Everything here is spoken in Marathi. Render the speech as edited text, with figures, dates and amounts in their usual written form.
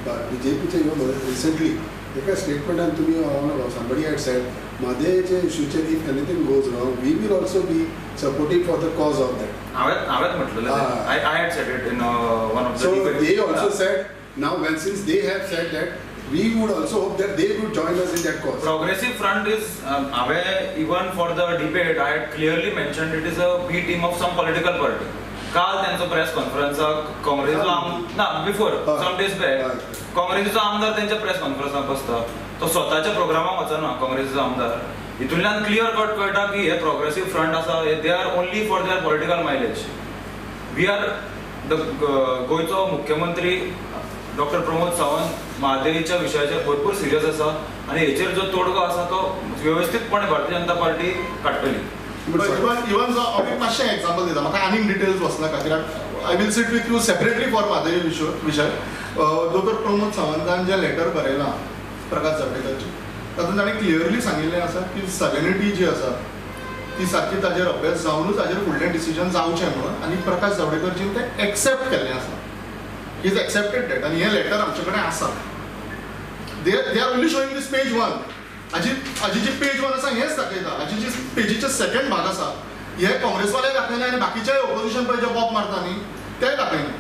BJPचे recently एक statement तुम्ही somebody had said Madhe's future if anything goes wrong we will also be supportive for the cause of that. I had said it in one of the so debates. They also said now since they have said that we would also hope that they would join us in that cause. Progressive Front is even for the debate I had clearly mentioned it is a B team of some political party. काल त्यांचा प्रेस कॉन्फरन्स काँग्रेसचा बिफोर सम डेज बॅक काँग्रेसचा आमदार त्यांच्या प्रेस कॉन्फरन्सात बसता तो स्वतःच्या प्रोग्रामाक वचना काँग्रेसचा आमदार हितूंतल्यान क्लियर कट कळटा की हे प्रोग्रेसिव्ह फ्रंट आसा they are only for their political mileage. We are the गोयचो मुख्यमंत्री डॉक्टर प्रमोद सावंत म्हादेच्या विशयाचेर भरपूर सिरियस आसा आनी हेचेर जो तोडगो आसा तो व्यवस्थितपणे भारतीय जनता पार्टी काडटली. इवन जो हांव मातशें एग्जांपल दिता म्हाका आनीक डिटेल्स वचनाका कित्याक I will sit with you separately for Mhadei विशय. दोतोर प्रमोद सावंतान जें लेटर बरयलां प्रकाश जावडेकरची तातूंत ताणें क्लियरली सांगिल्लें आसा की सॅलेनिटी जी आसा ती सारकी ताजेर अभ्यास जावनूच ताजेर फुडलें डिसिजन जावचें म्हणून आनी प्रकाश जावडेकरजीन तें एक्सेप्ट केल्लें आसा. ही इज एक्सेप्टेड डेट आनी हें लेटर आमचे कडेन आसा. They are only showing this page 1. हाजी जी पेज 1 आसा हेंच दाखयता. हाजी जी पेजीचे सेकंड भाग आसा हे काँग्रेसवाले दाखयना आनी बाकीचे ऑपोजिशन पळय जे बॉब मारता न्ही ते दाखयना.